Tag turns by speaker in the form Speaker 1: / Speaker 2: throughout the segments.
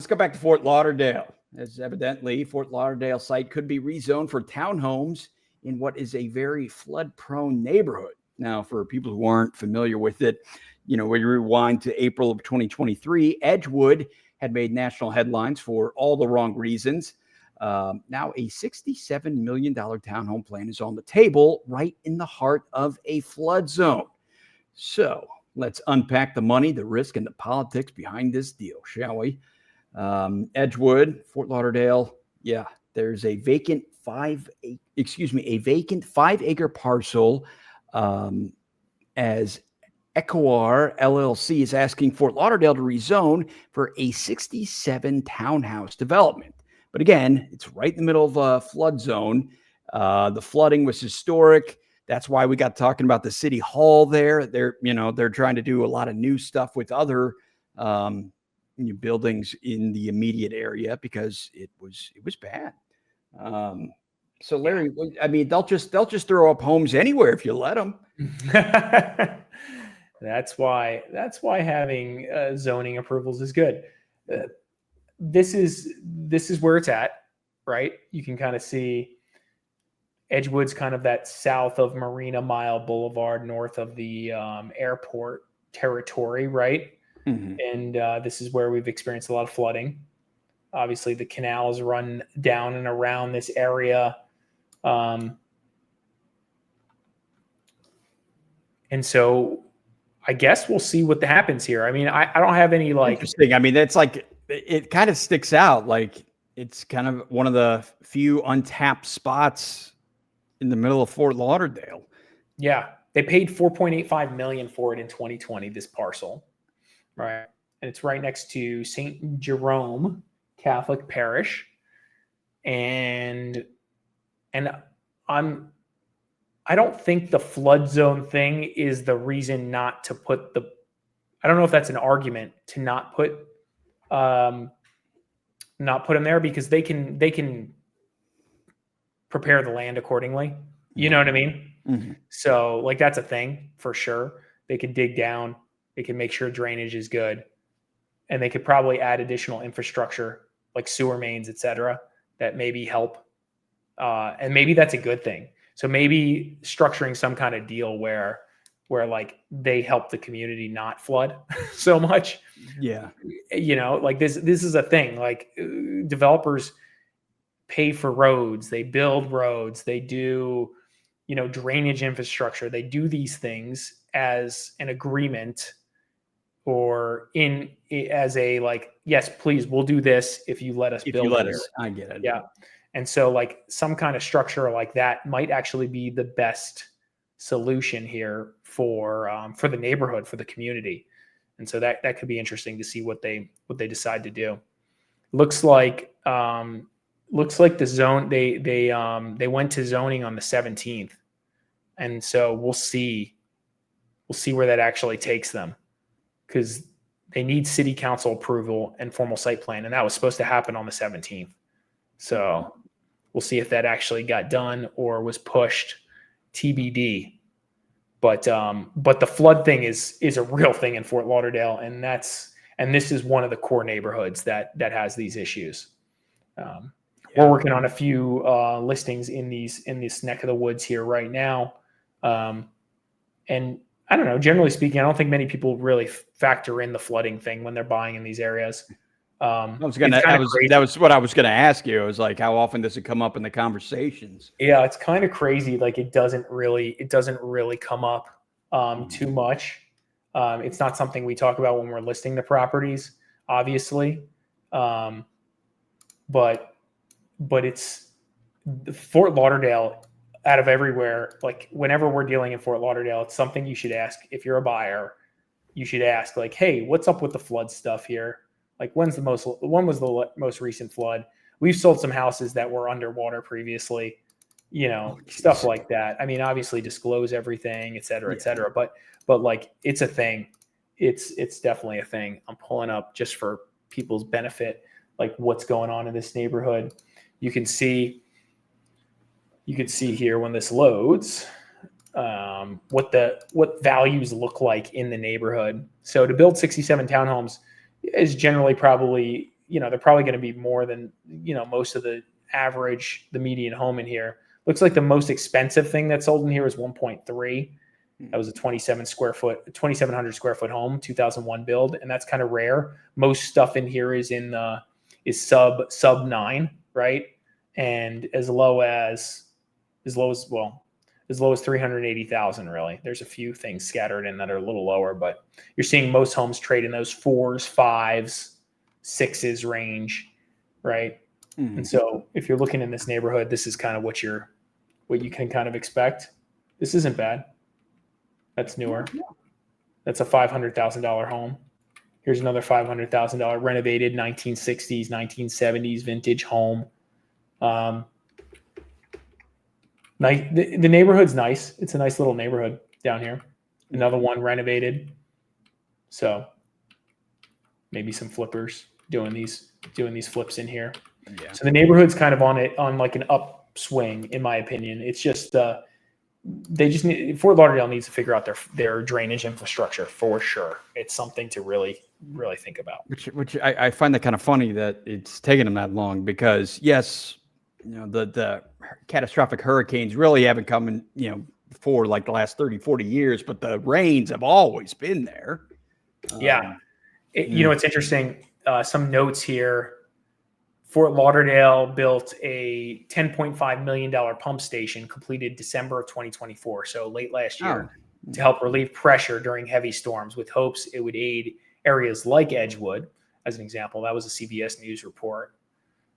Speaker 1: go back to Fort Lauderdale, as evidently Fort Lauderdale site could be rezoned for townhomes in what is a very flood-prone neighborhood. Now, for people who aren't familiar with it, we rewind to April of 2023, Edgewood had made national headlines for all the wrong reasons. Now a $67 million townhome plan is on the table right in the heart of a flood zone. So let's unpack the money, the risk, and the politics behind this deal, shall we? Edgewood, Fort Lauderdale. Yeah, there's a vacant 5-acre parcel as Ecoar LLC is asking Fort Lauderdale to rezone for a 67 townhouse development. But again, it's right in the middle of a flood zone. The flooding was historic. That's why we got talking about the city hall there. They're trying to do a lot of new stuff with other buildings in the immediate area because it was bad. So Larry, I mean, they'll just throw up homes anywhere if you let them.
Speaker 2: That's why having zoning approvals is good. This is where it's at, right? You can kind of see Edgewood's kind of that south of Marina Mile Boulevard, north of the airport territory, right? Mm-hmm. And this is where we've experienced a lot of flooding. Obviously, the canals run down and around this area. And so I guess we'll see what happens here. I mean, I don't have any
Speaker 1: interesting. I mean, it's it kind of sticks out. Like it's kind of one of the few untapped spots in the middle of Fort Lauderdale.
Speaker 2: Yeah. They paid $4.85 million for it in 2020, this parcel. Right. And it's right next to Saint Jerome Catholic Parish. And I don't think the flood zone thing is the reason not to put I don't know if that's an argument to not put them there, because they can prepare the land accordingly. You know what I mean? Mm-hmm. So that's a thing for sure. They can dig down, they can make sure drainage is good, and they could probably add additional infrastructure like sewer mains, etc., that maybe help. And maybe that's a good thing. So maybe structuring some kind of deal where they help the community not flood so much.
Speaker 1: Yeah.
Speaker 2: This is a thing. Developers pay for roads, they build roads, they do, drainage infrastructure. They do these things as an agreement or as a yes, please, we'll do this if you let us build. If you let us,
Speaker 1: I get it.
Speaker 2: Yeah. And so some kind of structure like that might actually be the best solution here for the neighborhood, for the community. And so that could be interesting to see what they decide to do. Looks like the zone, they went to zoning on the 17th. And so we'll see where that actually takes them, because they need city council approval and formal site plan. And that was supposed to happen on the 17th. So we'll see if that actually got done or was pushed, TBD. But the flood thing is a real thing in Fort Lauderdale, and this is one of the core neighborhoods that has these issues. We're working on a few listings in this neck of the woods here right now, and I don't know. Generally speaking, I don't think many people really factor in the flooding thing when they're buying in these areas.
Speaker 1: That was what I was going to ask you. It was how often does it come up in the conversations?
Speaker 2: Yeah, it's kind of crazy. It doesn't really come up too much. It's not something we talk about when we're listing the properties, obviously. But it's Fort Lauderdale, out of everywhere. Whenever we're dealing in Fort Lauderdale, it's something you should ask. If you're a buyer, you should ask hey, what's up with the flood stuff here? When was the most recent flood? We've sold some houses that were underwater previously, stuff like that. I mean, obviously disclose everything, et cetera, et cetera. But it's a thing. It's definitely a thing. I'm pulling up just for people's benefit, what's going on in this neighborhood. You can see here when this loads, what values look like in the neighborhood. So to build 67 townhomes is generally probably, they're probably going to be more than, most of the median home in here. Looks like the most expensive thing that sold in here is 1.3. That was a 2,700 square foot home, 2001 build. And that's kind of rare. Most stuff in here is sub 9, right? And as low as 380,000, really. There's a few things scattered in that are a little lower, but you're seeing most homes trade in those 4s, 5s, 6s range, right? Mm-hmm. And so if you're looking in this neighborhood, this is kind of what you can kind of expect. This isn't bad. That's newer. Yeah. That's a $500,000 home. Here's another $500,000 renovated 1960s, 1970s vintage home. The neighborhood's nice. It's a nice little neighborhood down here. Another one renovated. So maybe some flippers doing these flips in here. Yeah. So the neighborhood's kind of on like an upswing, in my opinion. It's just Fort Lauderdale needs to figure out their drainage infrastructure for sure. It's something to really, really think about.
Speaker 1: Which I find that kind of funny that it's taken them that long, because yes, the catastrophic hurricanes really haven't come in, for like the last 30, 40 years, but the rains have always been there.
Speaker 2: Yeah. It's interesting. Some notes here. Fort Lauderdale built a $10.5 million pump station completed December of 2024, so late last year, to help relieve pressure during heavy storms, with hopes it would aid areas like Edgewood, as an example. That was a CBS News report.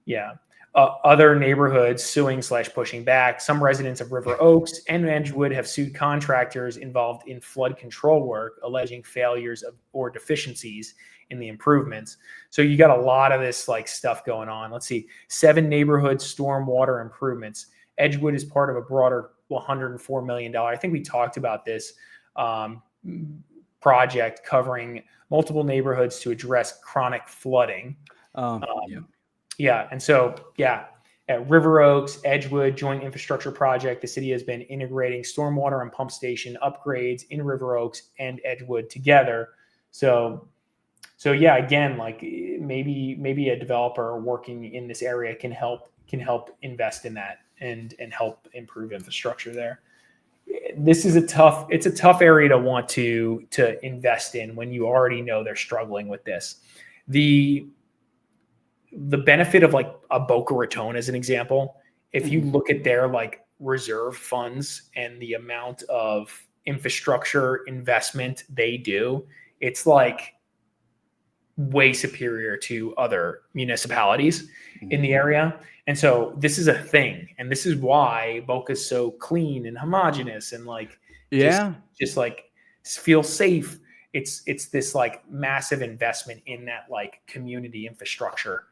Speaker 2: Yeah. Other neighborhoods suing/pushing back. Some residents of River Oaks and Edgewood have sued contractors involved in flood control work, alleging failures or deficiencies in the improvements. So you got a lot of this like stuff going on. Let's see, 7 neighborhood stormwater improvements. Edgewood is part of a broader $104 million. I think we talked about this project covering multiple neighborhoods to address chronic flooding. Yeah. And so, at River Oaks, Edgewood Joint Infrastructure Project, the city has been integrating stormwater and pump station upgrades in River Oaks and Edgewood together. So yeah, again, like maybe a developer working in this area can help invest in that and help improve infrastructure there. This is a tough area to want to invest in when you already know they're struggling with this. The benefit of like a Boca Raton as an example, if you look at their like reserve funds and the amount of infrastructure investment they do, it's like way superior to other municipalities in the area. And so this is a thing. And this is why Boca's so clean and homogenous and like, just like feel safe. It's this like massive investment in that like community infrastructure